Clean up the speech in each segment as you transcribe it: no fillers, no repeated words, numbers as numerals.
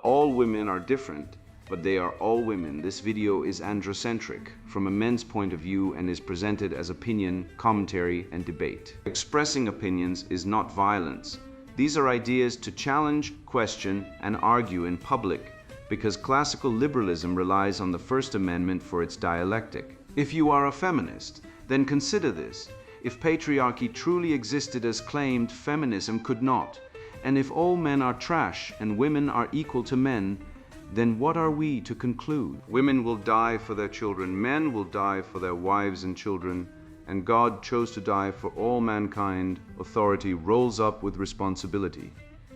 all women are different, but they are all women. This video is androcentric from a men's point of view and is presented as opinion, commentary, and debate. Expressing opinions is not violence. These are ideas to challenge, question, and argue in public because classical liberalism relies on the First Amendment for its dialectic. If you are a feminist, then consider this. If patriarchy truly existed as claimed, feminism could not. And if all men are trash and women are equal to men, then what are we to conclude? Women will die for their children, men will die for their wives and children, and God chose to die for all mankind. Authority rolls up with responsibility.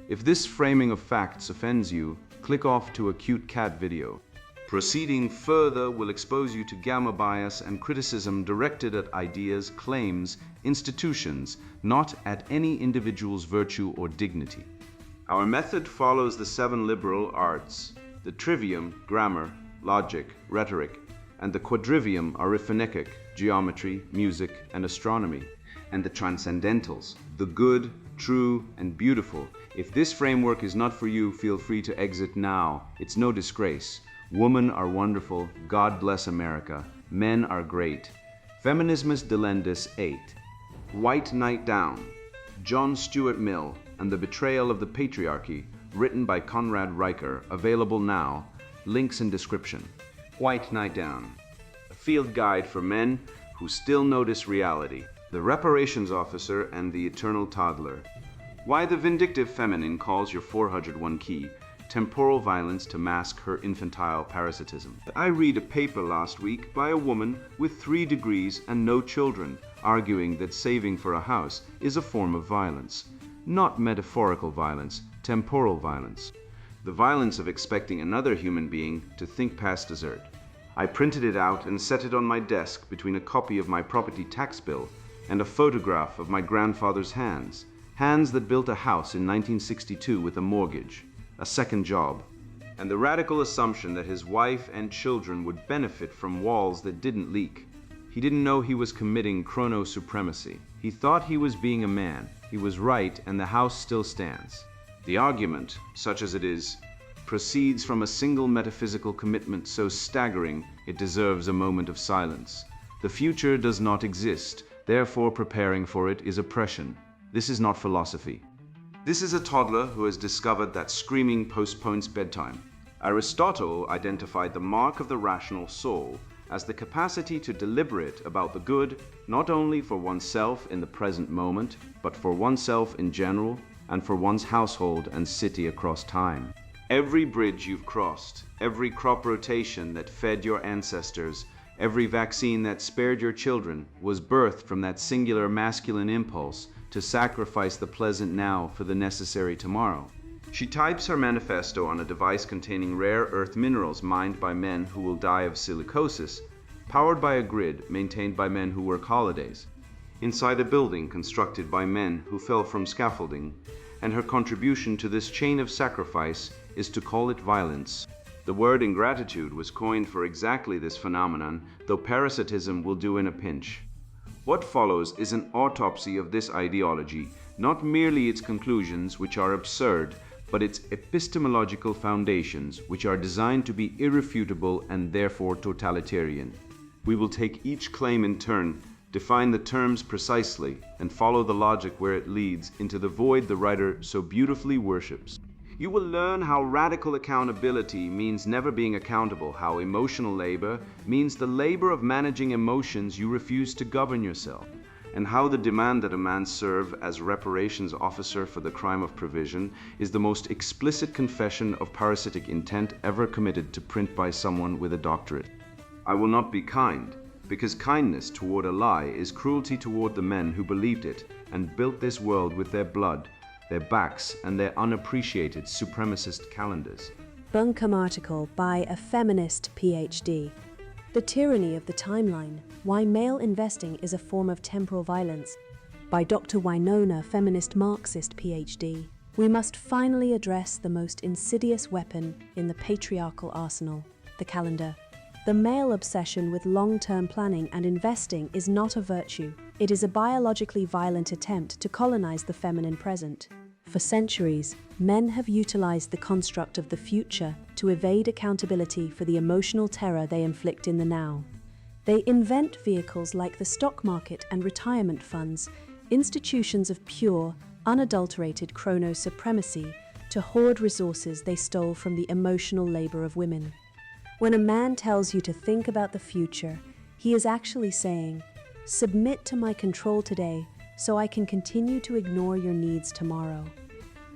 If this framing of facts offends you, click off to a cute cat video. Proceeding further will expose you to gamma bias and criticism directed at ideas, claims, institutions, not at any individual's virtue or dignity. Our method follows the 7 liberal arts: the trivium, grammar, logic, rhetoric, and the quadrivium, arithmetic, geometry, music, and astronomy, and the transcendentals, the good, true, and beautiful. If this framework is not for you, feel free to exit now. It's no disgrace. Women are wonderful. God bless America. Men are great. Feminismus delendus 8. White Knight Down. John Stuart Mill and the Betrayal of the Patriarchy, written by Conrad Riker, available now. Links in description. White Knight Down. A field guide for men who still notice reality. The reparations officer and the eternal toddler. Why the vindictive feminine calls your 401 key temporal violence to mask her infantile parasitism. I read a paper last week by a woman with 3 degrees and no children, arguing that saving for a house is a form of violence. Not metaphorical violence, temporal violence. The violence of expecting another human being to think past dessert. I printed it out and set it on my desk between a copy of my property tax bill and a photograph of my grandfather's hands. Hands that built a house in 1962 with a mortgage, a second job, and the radical assumption that his wife and children would benefit from walls that didn't leak. He didn't know he was committing chrono-supremacy. He thought he was being a man. He was right, and the house still stands. The argument, such as it is, proceeds from a single metaphysical commitment so staggering it deserves a moment of silence. The future does not exist, therefore preparing for it is oppression. This is not philosophy. This is a toddler who has discovered that screaming postpones bedtime. Aristotle identified the mark of the rational soul as the capacity to deliberate about the good, not only for oneself in the present moment, but for oneself in general, and for one's household and city across time. Every bridge you've crossed, every crop rotation that fed your ancestors, every vaccine that spared your children was birthed from that singular masculine impulse to sacrifice the pleasant now for the necessary tomorrow. She types her manifesto on a device containing rare earth minerals mined by men who will die of silicosis, powered by a grid maintained by men who work holidays, inside a building constructed by men who fell from scaffolding, and her contribution to this chain of sacrifice is to call it violence. The word ingratitude was coined for exactly this phenomenon, though parasitism will do in a pinch. What follows is an autopsy of this ideology, not merely its conclusions, which are absurd, but its epistemological foundations, which are designed to be irrefutable and therefore totalitarian. We will take each claim in turn, define the terms precisely, and follow the logic where it leads into the void the writer so beautifully worships. You will learn how radical accountability means never being accountable, how emotional labor means the labor of managing emotions you refuse to govern yourself, and how the demand that a man serve as reparations officer for the crime of provision is the most explicit confession of parasitic intent ever committed to print by someone with a doctorate. I will not be kind, because kindness toward a lie is cruelty toward the men who believed it and built this world with their blood, their backs, and their unappreciated supremacist calendars. Buncombe article by a feminist PhD. The Tyranny of the Timeline, Why Male Investing is a Form of Temporal Violence, by Dr. Winona, feminist Marxist PhD. We must finally address the most insidious weapon in the patriarchal arsenal, the calendar. The male obsession with long-term planning and investing is not a virtue. It is a biologically violent attempt to colonize the feminine present. For centuries, men have utilized the construct of the future to evade accountability for the emotional terror they inflict in the now. They invent vehicles like the stock market and retirement funds, institutions of pure, unadulterated chrono-supremacy, to hoard resources they stole from the emotional labor of women. When a man tells you to think about the future, he is actually saying, "Submit to my control today so I can continue to ignore your needs tomorrow."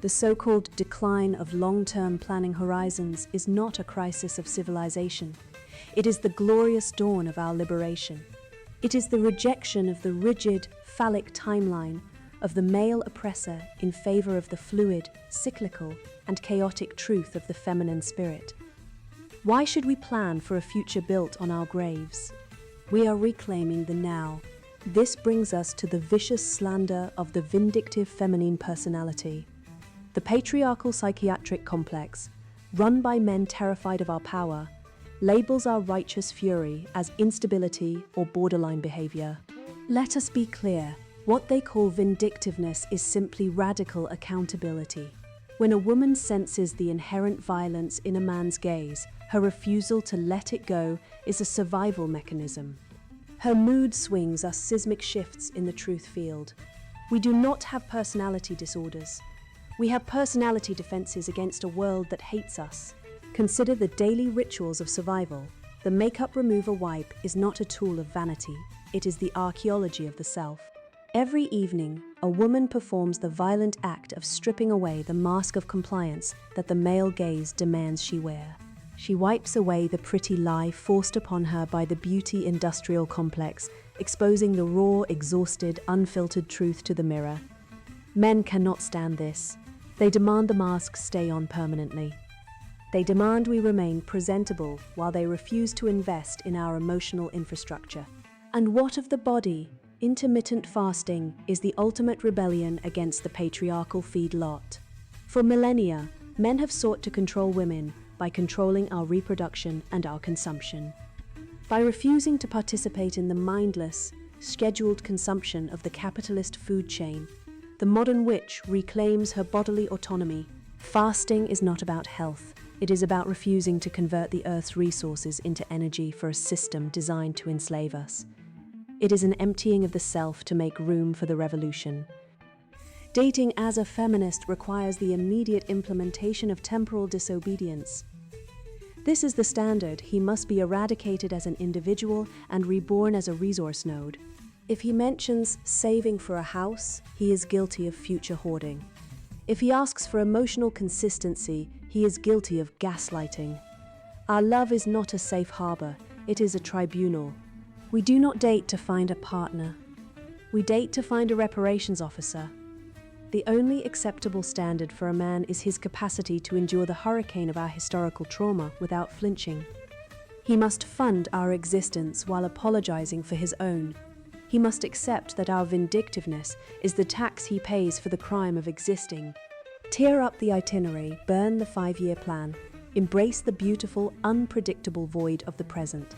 The so-called decline of long-term planning horizons is not a crisis of civilization. It is the glorious dawn of our liberation. It is the rejection of the rigid, phallic timeline of the male oppressor in favor of the fluid, cyclical, and chaotic truth of the feminine spirit. Why should we plan for a future built on our graves? We are reclaiming the now. This brings us to the vicious slander of the vindictive feminine personality. The patriarchal psychiatric complex, run by men terrified of our power, labels our righteous fury as instability or borderline behavior. Let us be clear, what they call vindictiveness is simply radical accountability. When a woman senses the inherent violence in a man's gaze, her refusal to let it go is a survival mechanism. Her mood swings are seismic shifts in the truth field. We do not have personality disorders. We have personality defenses against a world that hates us. Consider the daily rituals of survival. The makeup remover wipe is not a tool of vanity. It is the archaeology of the self. Every evening, a woman performs the violent act of stripping away the mask of compliance that the male gaze demands she wear. She wipes away the pretty lie forced upon her by the beauty industrial complex, exposing the raw, exhausted, unfiltered truth to the mirror. Men cannot stand this. They demand the mask stay on permanently. They demand we remain presentable while they refuse to invest in our emotional infrastructure. And what of the body? Intermittent fasting is the ultimate rebellion against the patriarchal feedlot. For millennia, men have sought to control women by controlling our reproduction and our consumption. By refusing to participate in the mindless, scheduled consumption of the capitalist food chain, the modern witch reclaims her bodily autonomy. Fasting is not about health. It is about refusing to convert the Earth's resources into energy for a system designed to enslave us. It is an emptying of the self to make room for the revolution. Dating as a feminist requires the immediate implementation of temporal disobedience. This is the standard. He must be eradicated as an individual and reborn as a resource node. If he mentions saving for a house, he is guilty of future hoarding. If he asks for emotional consistency, he is guilty of gaslighting. Our love is not a safe harbor, it is a tribunal. We do not date to find a partner. We date to find a reparations officer. The only acceptable standard for a man is his capacity to endure the hurricane of our historical trauma without flinching. He must fund our existence while apologizing for his own. He must accept that our vindictiveness is the tax he pays for the crime of existing. Tear up the itinerary, burn the 5-year plan, embrace the beautiful, unpredictable void of the present.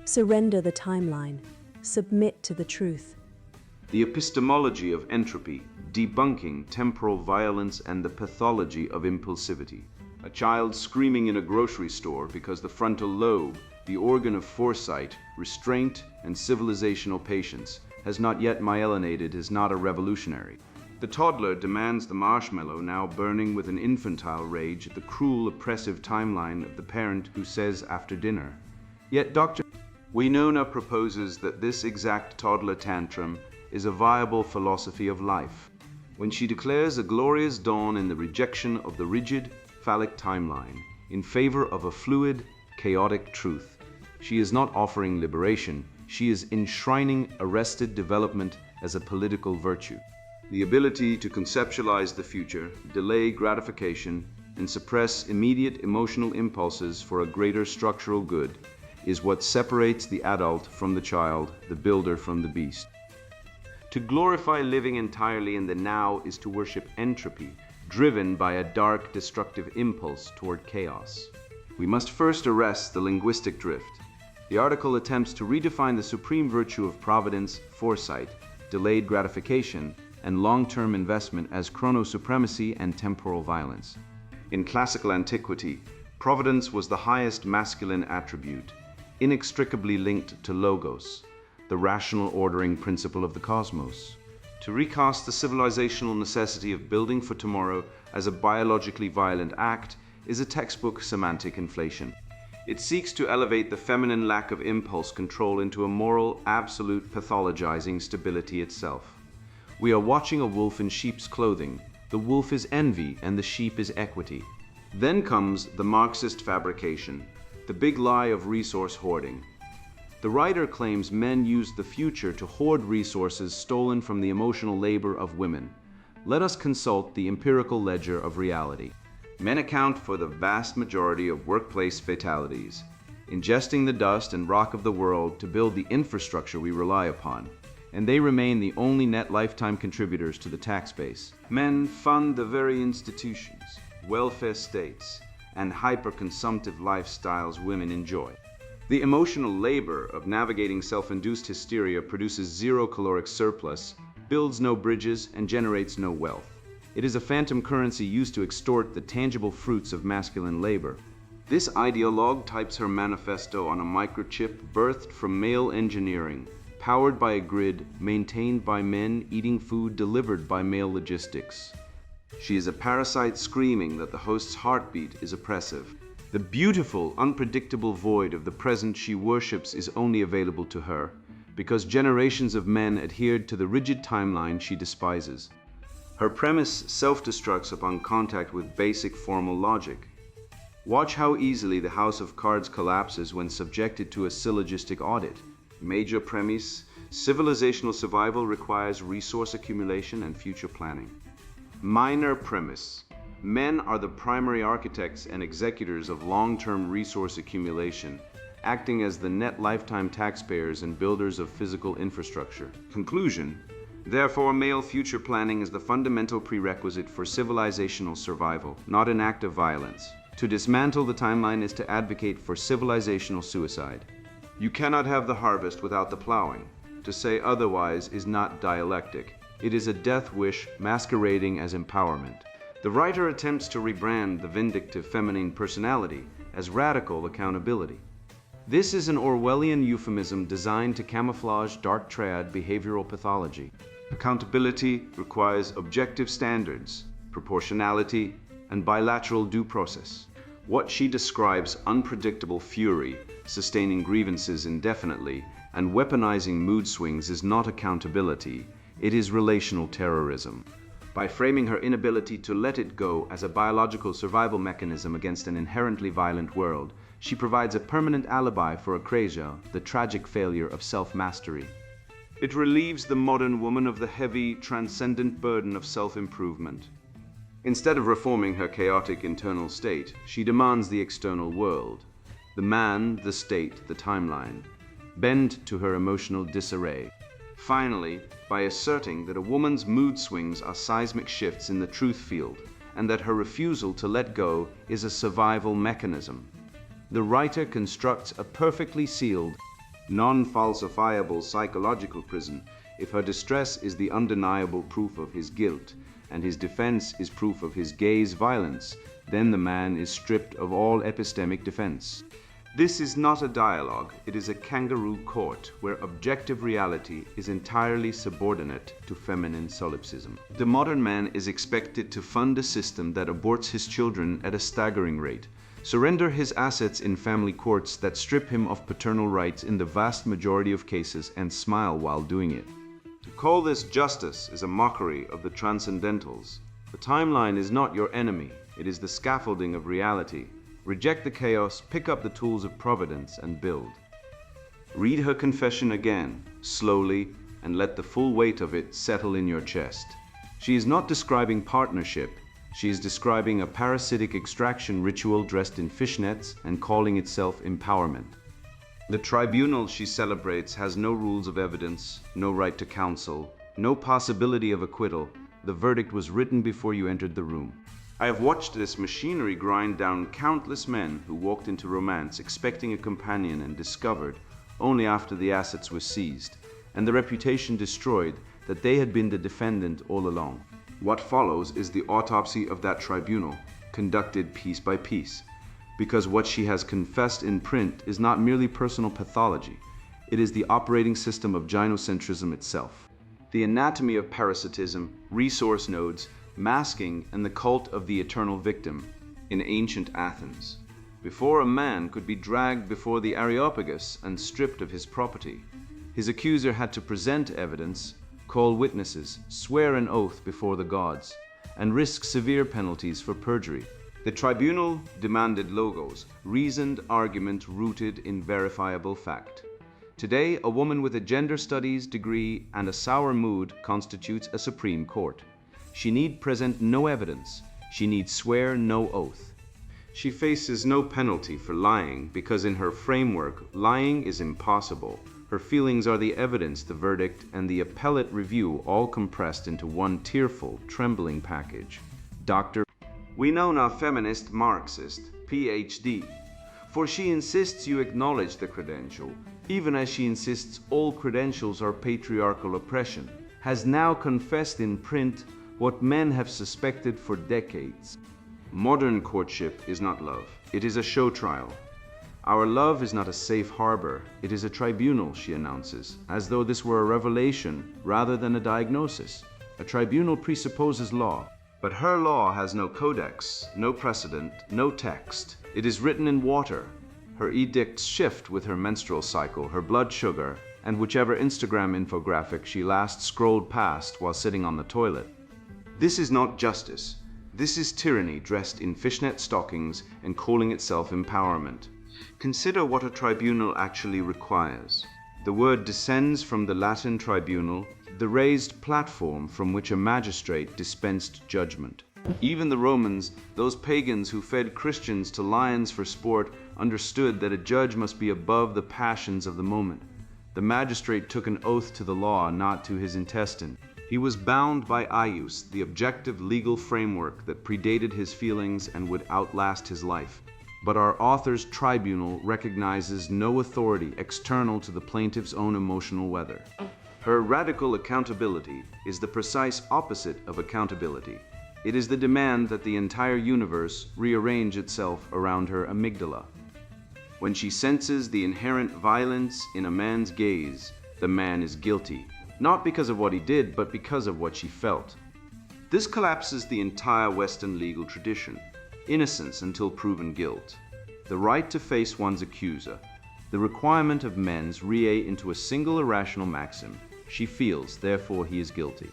Surrender the timeline, submit to the truth. The epistemology of entropy, debunking temporal violence and the pathology of impulsivity. A child screaming in a grocery store because the frontal lobe, the organ of foresight, restraint, and civilizational patience, has not yet myelinated is not a revolutionary. The toddler demands the marshmallow now burning with an infantile rage at the cruel, oppressive timeline of the parent who says after dinner. Yet Dr. Winona proposes that this exact toddler tantrum is a viable philosophy of life, when she declares a glorious dawn in the rejection of the rigid, phallic timeline in favor of a fluid, chaotic truth. She is not offering liberation, she is enshrining arrested development as a political virtue. The ability to conceptualize the future, delay gratification, and suppress immediate emotional impulses for a greater structural good is what separates the adult from the child, the builder from the beast. To glorify living entirely in the now is to worship entropy, driven by a dark, destructive impulse toward chaos. We must first arrest the linguistic drift. The article attempts to redefine the supreme virtue of providence, foresight, delayed gratification, and long-term investment as chronosupremacy and temporal violence. In classical antiquity, providence was the highest masculine attribute, inextricably linked to logos, the rational ordering principle of the cosmos. To recast the civilizational necessity of building for tomorrow as a biologically violent act is a textbook semantic inflation. It seeks to elevate the feminine lack of impulse control into a moral, absolute, pathologizing stability itself. We are watching a wolf in sheep's clothing. The wolf is envy and the sheep is equity. Then comes the Marxist fabrication, the big lie of resource hoarding. The writer claims men used the future to hoard resources stolen from the emotional labor of women. Let us consult the empirical ledger of reality. Men account for the vast majority of workplace fatalities, ingesting the dust and rock of the world to build the infrastructure we rely upon, and they remain the only net lifetime contributors to the tax base. Men fund the very institutions, welfare states, and hyper-consumptive lifestyles women enjoy. The emotional labor of navigating self-induced hysteria produces zero caloric surplus, builds no bridges, and generates no wealth. It is a phantom currency used to extort the tangible fruits of masculine labor. This ideologue types her manifesto on a microchip birthed from male engineering, powered by a grid, maintained by men, eating food delivered by male logistics. She is a parasite screaming that the host's heartbeat is oppressive. The beautiful, unpredictable void of the present she worships is only available to her, because generations of men adhered to the rigid timeline she despises. Her premise self-destructs upon contact with basic formal logic. Watch how easily the house of cards collapses when subjected to a syllogistic audit. Major premise: civilizational survival requires resource accumulation and future planning. Minor premise: men are the primary architects and executors of long-term resource accumulation, acting as the net lifetime taxpayers and builders of physical infrastructure. Conclusion: therefore, male future planning is the fundamental prerequisite for civilizational survival, not an act of violence. To dismantle the timeline is to advocate for civilizational suicide. You cannot have the harvest without the plowing. To say otherwise is not dialectic. It is a death wish masquerading as empowerment. The writer attempts to rebrand the vindictive feminine personality as radical accountability. This is an Orwellian euphemism designed to camouflage dark triad behavioral pathology. Accountability requires objective standards, proportionality, and bilateral due process. What she describes unpredictable fury, sustaining grievances indefinitely, and weaponizing mood swings is not accountability, it is relational terrorism. By framing her inability to let it go as a biological survival mechanism against an inherently violent world, she provides a permanent alibi for akrasia, the tragic failure of self-mastery. It relieves the modern woman of the heavy, transcendent burden of self-improvement. Instead of reforming her chaotic internal state, she demands the external world. The man, the state, the timeline bend to her emotional disarray. Finally, by asserting that a woman's mood swings are seismic shifts in the truth field, and that her refusal to let go is a survival mechanism, the writer constructs a perfectly sealed, non-falsifiable psychological prison. If her distress is the undeniable proof of his guilt, and his defense is proof of his gaze violence, then the man is stripped of all epistemic defense. This is not a dialogue, it is a kangaroo court where objective reality is entirely subordinate to feminine solipsism. The modern man is expected to fund a system that aborts his children at a staggering rate, surrender his assets in family courts that strip him of paternal rights in the vast majority of cases, and smile while doing it. To call this justice is a mockery of the transcendentals. The timeline is not your enemy, it is the scaffolding of reality. Reject the chaos, pick up the tools of providence, and build. Read her confession again, slowly, and let the full weight of it settle in your chest. She is not describing partnership, she is describing a parasitic extraction ritual dressed in fishnets and calling itself empowerment. The tribunal she celebrates has no rules of evidence, no right to counsel, no possibility of acquittal. The verdict was written before you entered the room. I have watched this machinery grind down countless men who walked into romance expecting a companion and discovered, only after the assets were seized, and the reputation destroyed, that they had been the defendant all along. What follows is the autopsy of that tribunal, conducted piece by piece, because what she has confessed in print is not merely personal pathology, it is the operating system of gynocentrism itself. The anatomy of parasitism, resource nodes, masking, and the cult of the eternal victim in ancient Athens. Before a man could be dragged before the Areopagus and stripped of his property, his accuser had to present evidence, call witnesses, swear an oath before the gods, and risk severe penalties for perjury. The tribunal demanded logos, reasoned argument rooted in verifiable fact. Today, a woman with a gender studies degree and a sour mood constitutes a Supreme Court. She need present no evidence. She need swear no oath. She faces no penalty for lying because in her framework, lying is impossible. Her feelings are the evidence, the verdict, and the appellate review all compressed into one tearful, trembling package. Dr. We know now feminist Marxist, PhD, for she insists you acknowledge the credential, even as she insists all credentials are patriarchal oppression, has now confessed in print what men have suspected for decades. Modern courtship is not love, it is a show trial. Our love is not a safe harbor, it is a tribunal, she announces, as though this were a revelation rather than a diagnosis. A tribunal presupposes law, but her law has no codex, no precedent, no text. It is written in water. Her edicts shift with her menstrual cycle, her blood sugar, and whichever Instagram infographic she last scrolled past while sitting on the toilet. This is not justice. This is tyranny dressed in fishnet stockings and calling itself empowerment. Consider what a tribunal actually requires. The word descends from the Latin tribunal, the raised platform from which a magistrate dispensed judgment. Even the Romans, those pagans who fed Christians to lions for sport, understood that a judge must be above the passions of the moment. The magistrate took an oath to the law, not to his intestine. He was bound by ius, the objective legal framework that predated his feelings and would outlast his life. But our author's tribunal recognizes no authority external to the plaintiff's own emotional weather. Her radical accountability is the precise opposite of accountability. It is the demand that the entire universe rearrange itself around her amygdala. When she senses the inherent violence in a man's gaze, the man is guilty, not because of what he did, but because of what she felt. This collapses the entire Western legal tradition. Innocence until proven guilt. The right to face one's accuser. The requirement of men's re into a single irrational maxim. She feels, therefore he is guilty.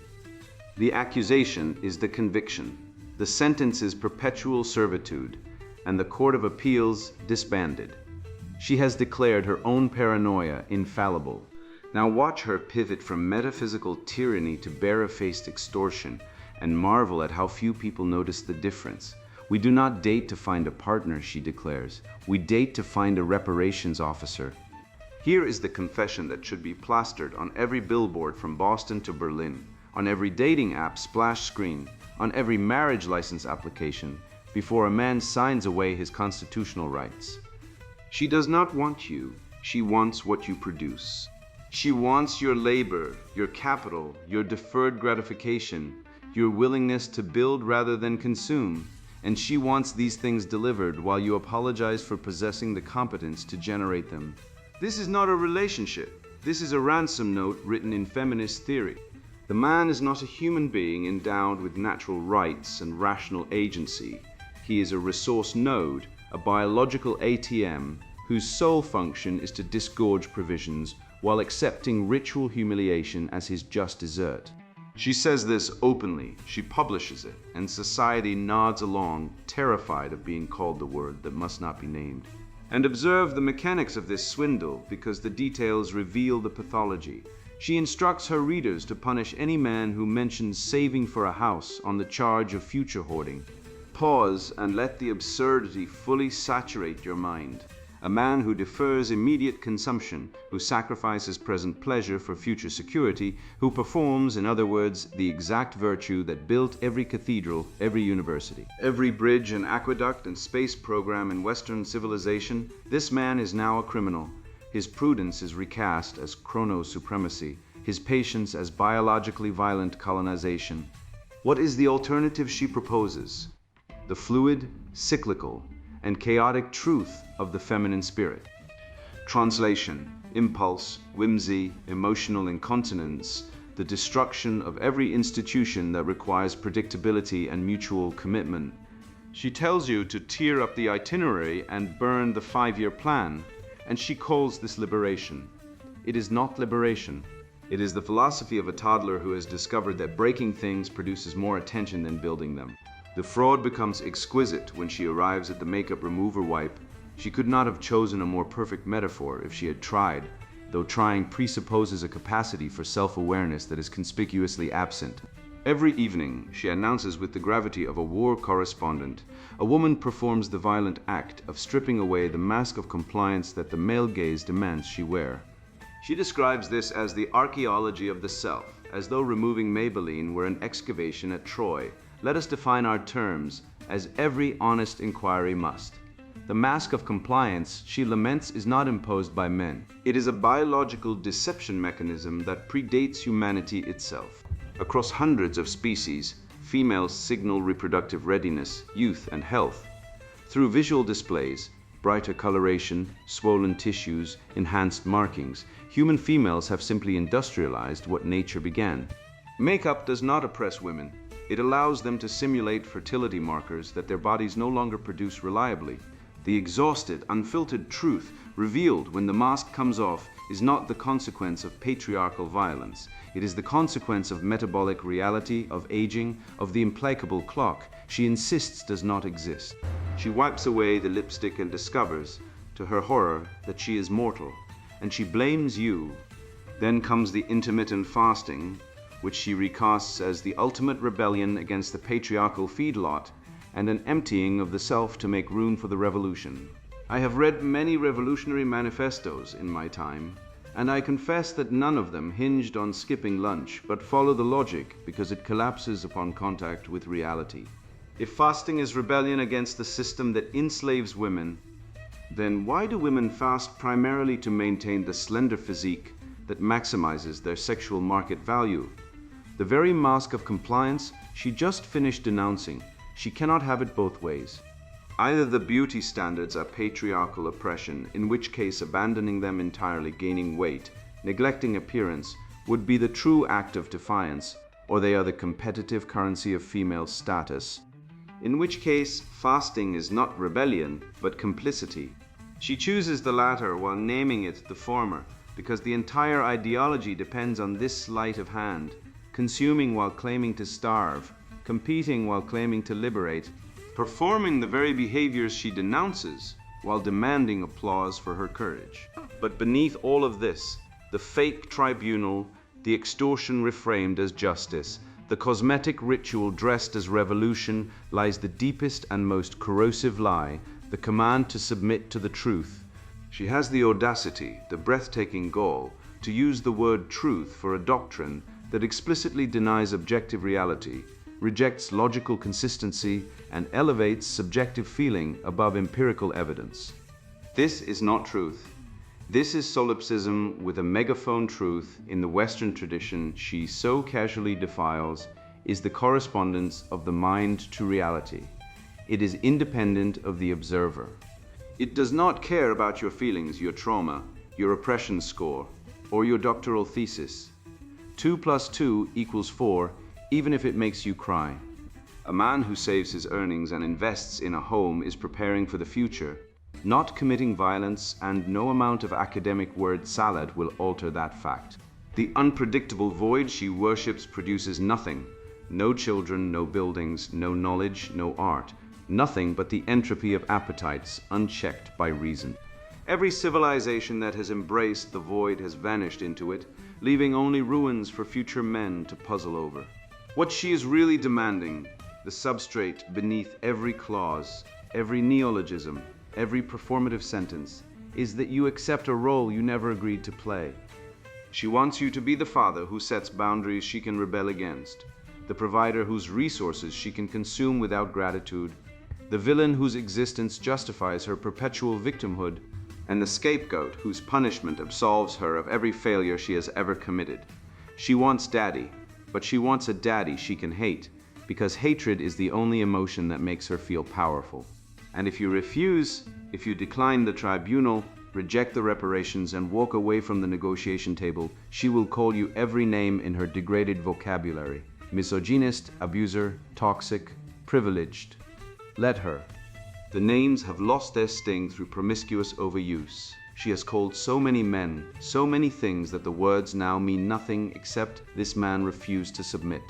The accusation is the conviction. The sentence is perpetual servitude, and the Court of Appeals disbanded. She has declared her own paranoia infallible. Now watch her pivot from metaphysical tyranny to barefaced extortion, and marvel at how few people notice the difference. We do not date to find a partner, she declares. We date to find a reparations officer. Here is the confession that should be plastered on every billboard from Boston to Berlin, on every dating app splash screen, on every marriage license application, before a man signs away his constitutional rights. She does not want you, she wants what you produce. She wants your labor, your capital, your deferred gratification, your willingness to build rather than consume, and she wants these things delivered while you apologize for possessing the competence to generate them. This is not a relationship. This is a ransom note written in feminist theory. The man is not a human being endowed with natural rights and rational agency. He is a resource node, a biological ATM, whose sole function is to disgorge provisions while accepting ritual humiliation as his just desert. She says this openly, she publishes it, and society nods along, terrified of being called the word that must not be named. And observe the mechanics of this swindle, because the details reveal the pathology. She instructs her readers to punish any man who mentions saving for a house on the charge of future hoarding. Pause and let the absurdity fully saturate your mind. A man who defers immediate consumption, who sacrifices present pleasure for future security, who performs, in other words, the exact virtue that built every cathedral, every university, every bridge and aqueduct and space program in Western civilization, this man is now a criminal. His prudence is recast as chrono-supremacy. his patience as biologically violent colonization. What is the alternative she proposes? The fluid, cyclical, and chaotic truth of the feminine spirit. Translation: impulse, whimsy, emotional incontinence, the destruction of every institution that requires predictability and mutual commitment. She tells you to tear up the itinerary and burn the 5-year plan, and she calls this liberation. It is not liberation. It is the philosophy of a toddler who has discovered that breaking things produces more attention than building them. The fraud becomes exquisite when she arrives at the makeup remover wipe. She could not have chosen a more perfect metaphor if she had tried, though trying presupposes a capacity for self-awareness that is conspicuously absent. Every evening, she announces with the gravity of a war correspondent, a woman performs the violent act of stripping away the mask of compliance that the male gaze demands she wear. She describes this as the archaeology of the self, as though removing Maybelline were an excavation at Troy. Let us define our terms, as every honest inquiry must. The mask of compliance, she laments, is not imposed by men. It is a biological deception mechanism that predates humanity itself. Across hundreds of species, females signal reproductive readiness, youth, and health. Through visual displays, brighter coloration, swollen tissues, enhanced markings, human females have simply industrialized what nature began. Makeup does not oppress women. It allows them to simulate fertility markers that their bodies no longer produce reliably. The exhausted, unfiltered truth revealed when the mask comes off is not the consequence of patriarchal violence. It is the consequence of metabolic reality, of aging, of the implacable clock she insists does not exist. She wipes away the lipstick and discovers, to her horror, that she is mortal, and she blames you. Then comes the intermittent fasting, which she recasts as the ultimate rebellion against the patriarchal feedlot, and an emptying of the self to make room for the revolution. I have read many revolutionary manifestos in my time, and I confess that none of them hinged on skipping lunch, but follow the logic because it collapses upon contact with reality. If fasting is rebellion against the system that enslaves women, then why do women fast primarily to maintain the slender physique that maximizes their sexual market value? The very mask of compliance she just finished denouncing. She cannot have it both ways. Either the beauty standards are patriarchal oppression, in which case abandoning them entirely, gaining weight, neglecting appearance, would be the true act of defiance, or they are the competitive currency of female status, in which case fasting is not rebellion, but complicity. She chooses the latter while naming it the former, because the entire ideology depends on this sleight of hand, consuming while claiming to starve, competing while claiming to liberate, performing the very behaviors she denounces while demanding applause for her courage. But beneath all of this, the fake tribunal, the extortion reframed as justice, the cosmetic ritual dressed as revolution, lies the deepest and most corrosive lie, the command to submit to the truth. She has the audacity, the breathtaking gall, to use the word truth for a doctrine that explicitly denies objective reality, rejects logical consistency, and elevates subjective feeling above empirical evidence. This is not truth. This is solipsism with a megaphone truth in the Western tradition she so casually defiles, is the correspondence of the mind to reality. It is independent of the observer. It does not care about your feelings, your trauma, your oppression score, or your doctoral thesis. 2 + 2 = 4, even if it makes you cry. A man who saves his earnings and invests in a home is preparing for the future, not committing violence, and no amount of academic word salad will alter that fact. The unpredictable void she worships produces nothing. No children, no buildings, no knowledge, no art. Nothing but the entropy of appetites, unchecked by reason. Every civilization that has embraced the void has vanished into it, leaving only ruins for future men to puzzle over. What she is really demanding, the substrate beneath every clause, every neologism, every performative sentence, is that you accept a role you never agreed to play. She wants you to be the father who sets boundaries she can rebel against, the provider whose resources she can consume without gratitude, the villain whose existence justifies her perpetual victimhood, and the scapegoat whose punishment absolves her of every failure she has ever committed. She wants daddy, but she wants a daddy she can hate, because hatred is the only emotion that makes her feel powerful. And if you refuse, if you decline the tribunal, reject the reparations, and walk away from the negotiation table, she will call you every name in her degraded vocabulary: misogynist, abuser, toxic, privileged. Let her. The names have lost their sting through promiscuous overuse. She has called so many men, so many things, that the words now mean nothing except this man refused to submit.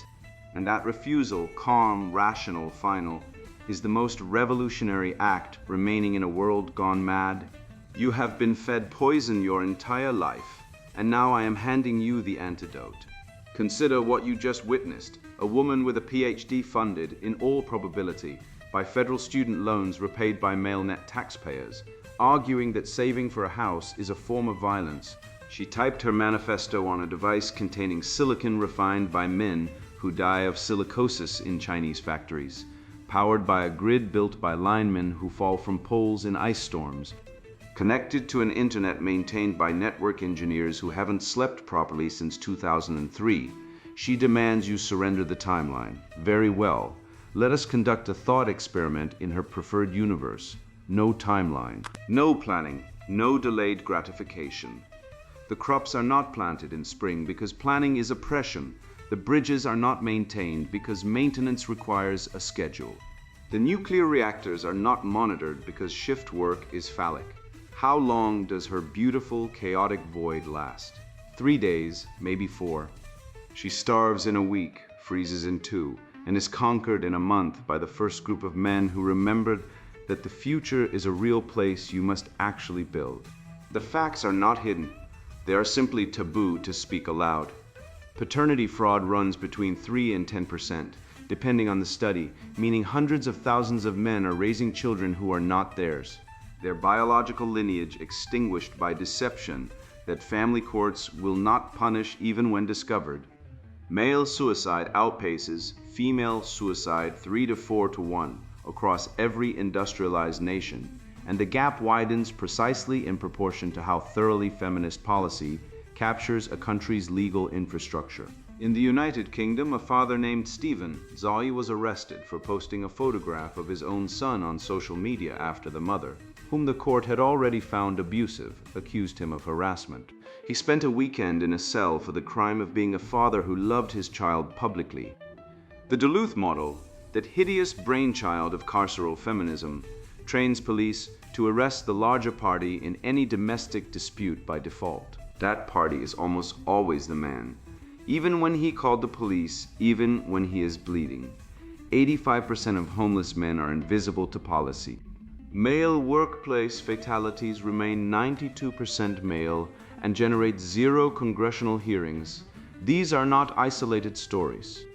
And that refusal, calm, rational, final, is the most revolutionary act remaining in a world gone mad. You have been fed poison your entire life, and now I am handing you the antidote. Consider what you just witnessed: a woman with a PhD funded, in all probability, by federal student loans repaid by male net taxpayers, arguing that saving for a house is a form of violence. She typed her manifesto on a device containing silicon refined by men who die of silicosis in Chinese factories, powered by a grid built by linemen who fall from poles in ice storms, connected to an internet maintained by network engineers who haven't slept properly since 2003. She demands you surrender the timeline. Very well. Let us conduct a thought experiment in her preferred universe. No timeline, no planning, no delayed gratification. The crops are not planted in spring because planning is oppression. The bridges are not maintained because maintenance requires a schedule. The nuclear reactors are not monitored because shift work is phallic. How long does her beautiful, chaotic void last? 3 days, maybe 4. She starves in a week, freezes in 2, and is conquered in a month by the first group of men who remembered that the future is a real place you must actually build. The facts are not hidden. They are simply taboo to speak aloud. Paternity fraud runs between 3 and 10%, depending on the study, meaning hundreds of thousands of men are raising children who are not theirs, their biological lineage extinguished by deception that family courts will not punish even when discovered. Male suicide outpaces female suicide 3 to 4 to 1 across every industrialized nation, and the gap widens precisely in proportion to how thoroughly feminist policy captures a country's legal infrastructure. In the United Kingdom, a father named Stephen Zai was arrested for posting a photograph of his own son on social media after the mother, whom the court had already found abusive, accused him of harassment. He spent a weekend in a cell for the crime of being a father who loved his child publicly. The Duluth model, that hideous brainchild of carceral feminism, trains police to arrest the larger party in any domestic dispute by default. That party is almost always the man, even when he called the police, even when he is bleeding. 85% of homeless men are invisible to policy. Male workplace fatalities remain 92% male and generate 0 congressional hearings. These are not isolated stories.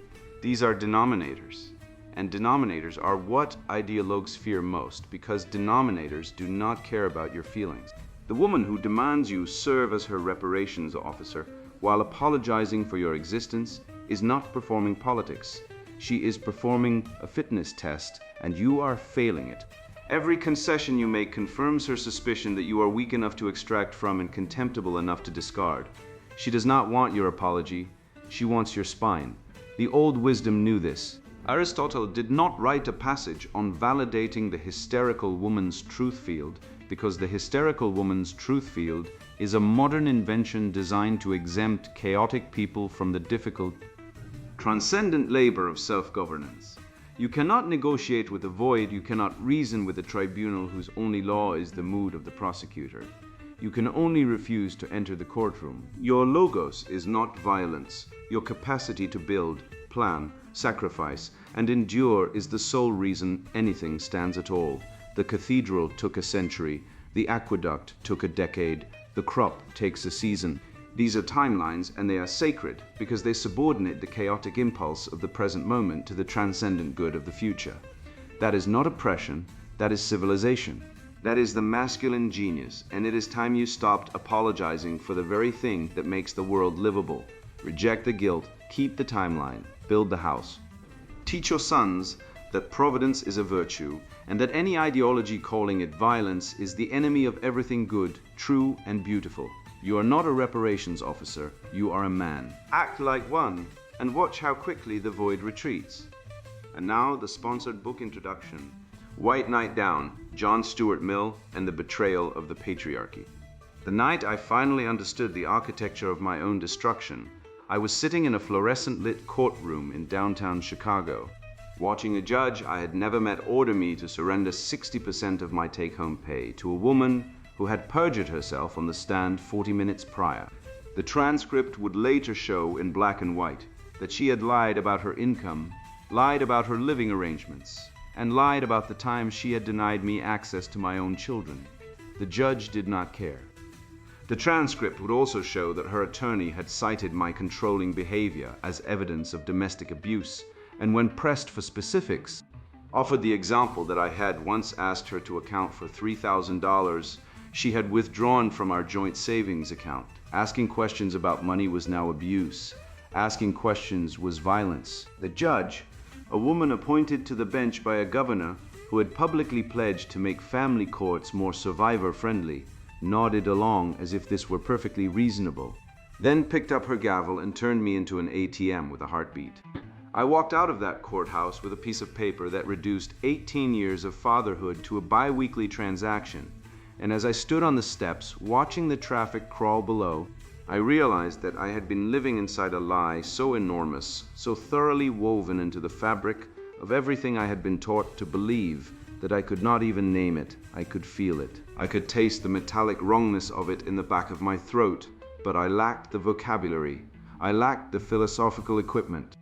These are denominators. And denominators are what ideologues fear most, because denominators do not care about your feelings. The woman who demands you serve as her reparations officer while apologizing for your existence is not performing politics. She is performing a fitness test, and you are failing it. Every concession you make confirms her suspicion that you are weak enough to extract from and contemptible enough to discard. She does not want your apology. She wants your spine. The old wisdom knew this. Aristotle did not write a passage on validating the hysterical woman's truth field, because the hysterical woman's truth field is a modern invention designed to exempt chaotic people from the difficult, transcendent labor of self-governance. You cannot negotiate with the void, you cannot reason with a tribunal whose only law is the mood of the prosecutor. You can only refuse to enter the courtroom. Your logos is not violence. Your capacity to build, plan, sacrifice, and endure is the sole reason anything stands at all. The cathedral took a century, the aqueduct took a decade, the crop takes a season. These are timelines, and they are sacred because they subordinate the chaotic impulse of the present moment to the transcendent good of the future. That is not oppression, that is civilization. That is the masculine genius, and it is time you stopped apologizing for the very thing that makes the world livable. Reject the guilt, keep the timeline, build the house. Teach your sons that providence is a virtue, and that any ideology calling it violence is the enemy of everything good, true, and beautiful. You are not a reparations officer, you are a man. Act like one, and watch how quickly the void retreats. And now the sponsored book introduction. White Knight Down, John Stuart Mill and the Betrayal of the Patriarchy. The night I finally understood the architecture of my own destruction, I was sitting in a fluorescent-lit courtroom in downtown Chicago, watching a judge I had never met order me to surrender 60% of my take-home pay to a woman who had perjured herself on the stand 40 minutes prior. The transcript would later show in black and white that she had lied about her income, lied about her living arrangements, and lied about the time she had denied me access to my own children. The judge did not care. The transcript would also show that her attorney had cited my controlling behavior as evidence of domestic abuse, and when pressed for specifics, offered the example that I had once asked her to account for $3,000 she had withdrawn from our joint savings account. Asking questions about money was now abuse. Asking questions was violence. The judge, a woman appointed to the bench by a governor who had publicly pledged to make family courts more survivor-friendly, nodded along as if this were perfectly reasonable, then picked up her gavel and turned me into an ATM with a heartbeat. I walked out of that courthouse with a piece of paper that reduced 18 years of fatherhood to a bi-weekly transaction, and as I stood on the steps watching the traffic crawl below, I realized that I had been living inside a lie so enormous, so thoroughly woven into the fabric of everything I had been taught to believe, that I could not even name it. I could feel it. I could taste the metallic wrongness of it in the back of my throat, but I lacked the vocabulary. I lacked the philosophical equipment.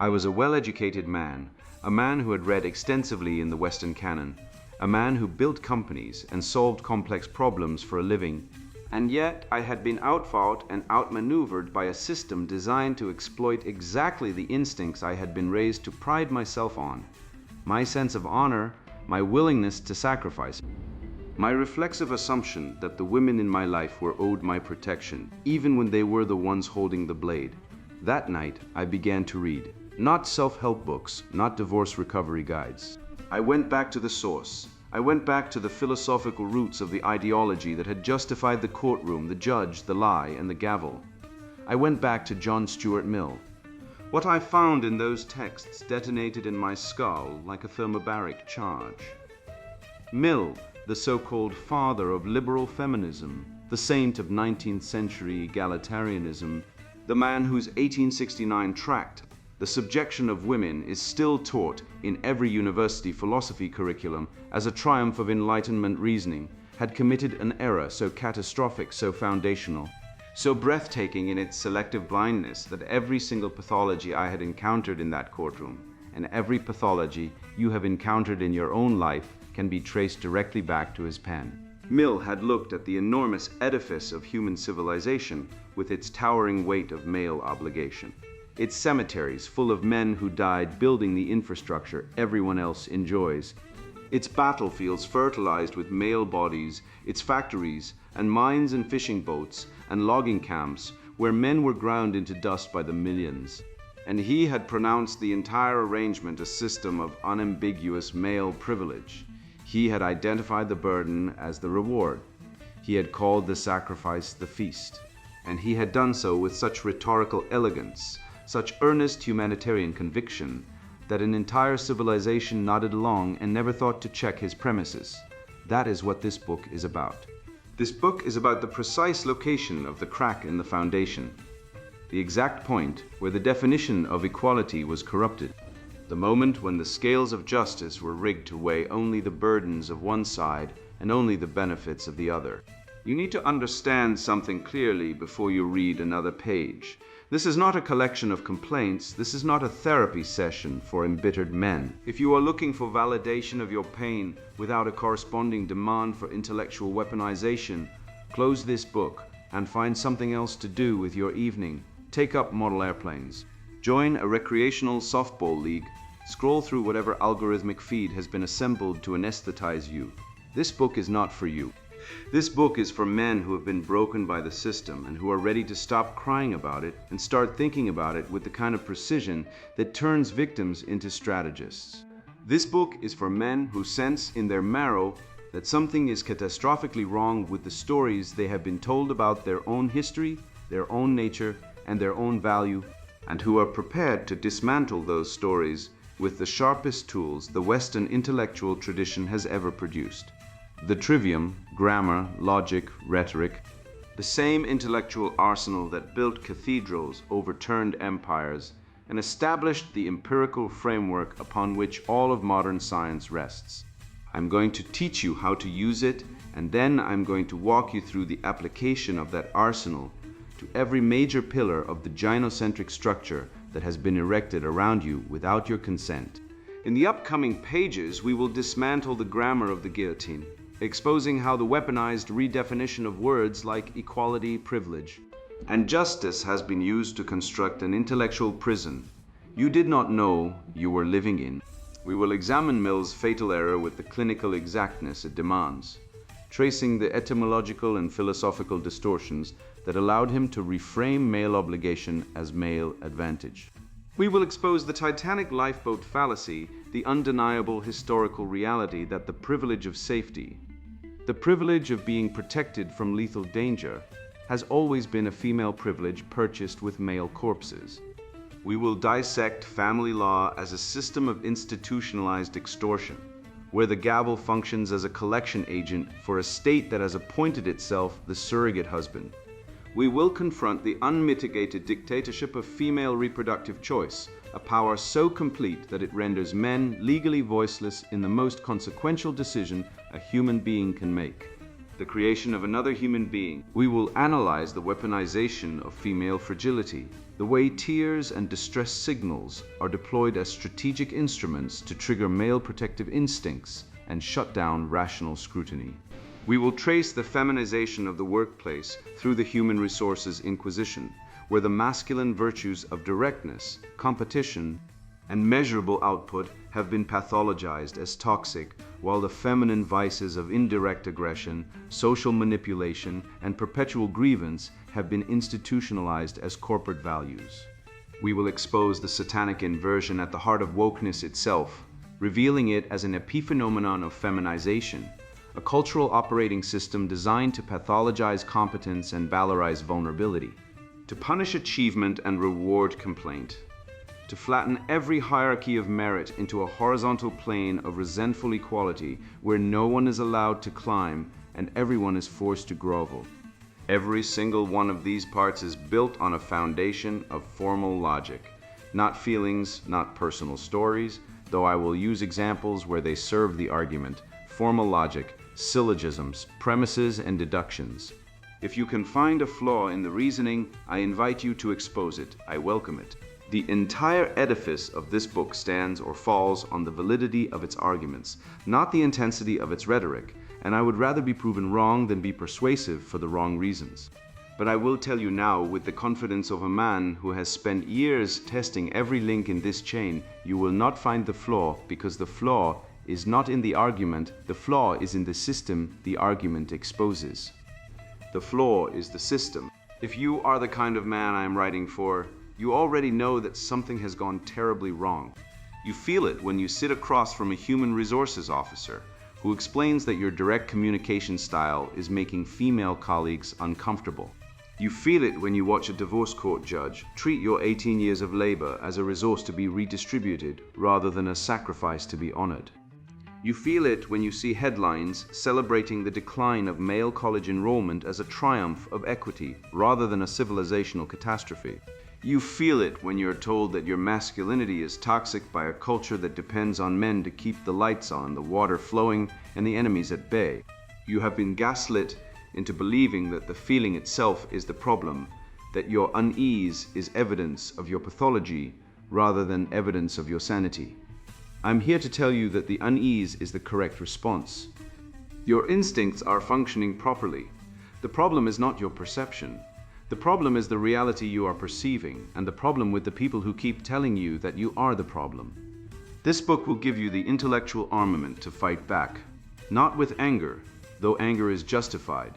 I was a well-educated man, a man who had read extensively in the Western canon, a man who built companies and solved complex problems for a living. And yet I had been outfought and outmaneuvered by a system designed to exploit exactly the instincts I had been raised to pride myself on. My sense of honor, my willingness to sacrifice. My reflexive assumption that the women in my life were owed my protection, even when they were the ones holding the blade. That night, I began to read. Not self-help books, not divorce recovery guides. I went back to the source. I went back to the philosophical roots of the ideology that had justified the courtroom, the judge, the lie, and the gavel. I went back to John Stuart Mill. What I found in those texts detonated in my skull like a thermobaric charge. Mill, the so-called father of liberal feminism, the saint of 19th century egalitarianism, the man whose 1869 tract, The Subjection of Women, is still taught in every university philosophy curriculum as a triumph of Enlightenment reasoning, had committed an error so catastrophic, so foundational, so breathtaking in its selective blindness that every single pathology I had encountered in that courtroom, and every pathology you have encountered in your own life, can be traced directly back to his pen. Mill had looked at the enormous edifice of human civilization with its towering weight of male obligation. Its cemeteries full of men who died building the infrastructure everyone else enjoys. Its battlefields fertilized with male bodies, its factories and mines and fishing boats and logging camps where men were ground into dust by the millions. And he had pronounced the entire arrangement a system of unambiguous male privilege. He had identified the burden as the reward. He had called the sacrifice the feast. And he had done so with such rhetorical elegance, such earnest humanitarian conviction, that an entire civilization nodded along and never thought to check his premises. That is what this book is about. This book is about the precise location of the crack in the foundation, the exact point where the definition of equality was corrupted, the moment when the scales of justice were rigged to weigh only the burdens of one side and only the benefits of the other. You need to understand something clearly before you read another page. This is not a collection of complaints. This is not a therapy session for embittered men. If you are looking for validation of your pain without a corresponding demand for intellectual weaponization, close this book and find something else to do with your evening. Take up model airplanes. Join a recreational softball league. Scroll through whatever algorithmic feed has been assembled to anesthetize you. This book is not for you. This book is for men who have been broken by the system and who are ready to stop crying about it and start thinking about it with the kind of precision that turns victims into strategists. This book is for men who sense in their marrow that something is catastrophically wrong with the stories they have been told about their own history, their own nature, and their own value, and who are prepared to dismantle those stories with the sharpest tools the Western intellectual tradition has ever produced. The trivium, grammar, logic, rhetoric, the same intellectual arsenal that built cathedrals, overturned empires, and established the empirical framework upon which all of modern science rests. I'm going to teach you how to use it, and then I'm going to walk you through the application of that arsenal to every major pillar of the gynocentric structure that has been erected around you without your consent. In the upcoming pages, we will dismantle the grammar of the guillotine, exposing how the weaponized redefinition of words like equality, privilege, and justice has been used to construct an intellectual prison you did not know you were living in. We will examine Mill's fatal error with the clinical exactness it demands, tracing the etymological and philosophical distortions that allowed him to reframe male obligation as male advantage. We will expose the Titanic lifeboat fallacy, the undeniable historical reality that the privilege of safety, the privilege of being protected from lethal danger, has always been a female privilege purchased with male corpses. We will dissect family law as a system of institutionalized extortion, where the gavel functions as a collection agent for a state that has appointed itself the surrogate husband. We will confront the unmitigated dictatorship of female reproductive choice, a power so complete that it renders men legally voiceless in the most consequential decision a human being can make: the creation of another human being. We will analyze the weaponization of female fragility, the way tears and distress signals are deployed as strategic instruments to trigger male protective instincts and shut down rational scrutiny. We will trace the feminization of the workplace through the human resources inquisition, where the masculine virtues of directness, competition, and measurable output have been pathologized as toxic, while the feminine vices of indirect aggression, social manipulation, and perpetual grievance have been institutionalized as corporate values. We will expose the satanic inversion at the heart of wokeness itself, revealing it as an epiphenomenon of feminization, a cultural operating system designed to pathologize competence and valorize vulnerability, to punish achievement and reward complaint, to flatten every hierarchy of merit into a horizontal plane of resentful equality where no one is allowed to climb and everyone is forced to grovel. Every single one of these parts is built on a foundation of formal logic, not feelings, not personal stories, though I will use examples where they serve the argument, formal logic, syllogisms, premises, and deductions. If you can find a flaw in the reasoning, I invite you to expose it. I welcome it. The entire edifice of this book stands or falls on the validity of its arguments, not the intensity of its rhetoric, and I would rather be proven wrong than be persuasive for the wrong reasons. But I will tell you now, with the confidence of a man who has spent years testing every link in this chain, you will not find the flaw, because the flaw is not in the argument, the flaw is in the system the argument exposes. The flaw is the system. If you are the kind of man I am writing for, you already know that something has gone terribly wrong. You feel it when you sit across from a human resources officer who explains that your direct communication style is making female colleagues uncomfortable. You feel it when you watch a divorce court judge treat your 18 years of labor as a resource to be redistributed rather than a sacrifice to be honored. You feel it when you see headlines celebrating the decline of male college enrollment as a triumph of equity rather than a civilizational catastrophe. You feel it when you're told that your masculinity is toxic by a culture that depends on men to keep the lights on, the water flowing, and the enemies at bay. You have been gaslit into believing that the feeling itself is the problem, that your unease is evidence of your pathology rather than evidence of your sanity. I'm here to tell you that the unease is the correct response. Your instincts are functioning properly. The problem is not your perception. The problem is the reality you are perceiving, and the problem with the people who keep telling you that you are the problem. This book will give you the intellectual armament to fight back, not with anger, though anger is justified,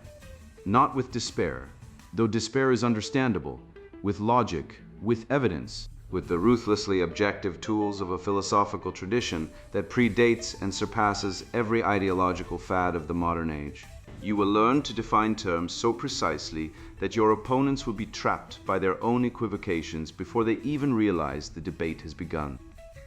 not with despair, though despair is understandable, with logic, with evidence, with the ruthlessly objective tools of a philosophical tradition that predates and surpasses every ideological fad of the modern age. You will learn to define terms so precisely that your opponents will be trapped by their own equivocations before they even realize the debate has begun.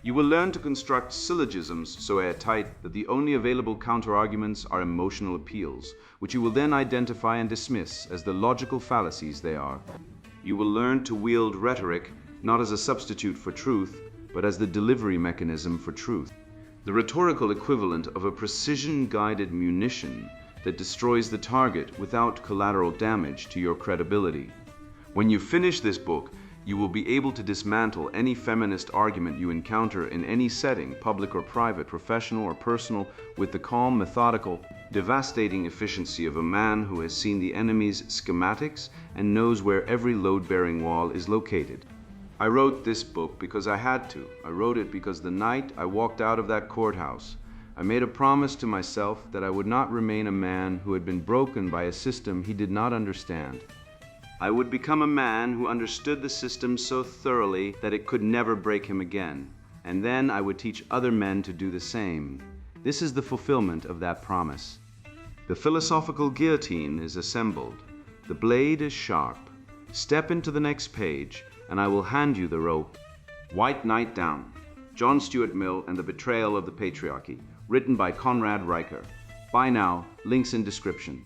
You will learn to construct syllogisms so airtight that the only available counterarguments are emotional appeals, which you will then identify and dismiss as the logical fallacies they are. You will learn to wield rhetoric not as a substitute for truth, but as the delivery mechanism for truth, the rhetorical equivalent of a precision-guided munition that destroys the target without collateral damage to your credibility. When you finish this book, you will be able to dismantle any feminist argument you encounter in any setting, public or private, professional or personal, with the calm, methodical, devastating efficiency of a man who has seen the enemy's schematics and knows where every load-bearing wall is located. I wrote this book because I had to. I wrote it because the night I walked out of that courthouse, I made a promise to myself that I would not remain a man who had been broken by a system he did not understand. I would become a man who understood the system so thoroughly that it could never break him again, and then I would teach other men to do the same. This is the fulfillment of that promise. The philosophical guillotine is assembled. The blade is sharp. Step into the next page, and I will hand you the rope. White Knight Down, John Stuart Mill and the Betrayal of the Patriarchy, written by Conrad Riker. Buy now, links in description.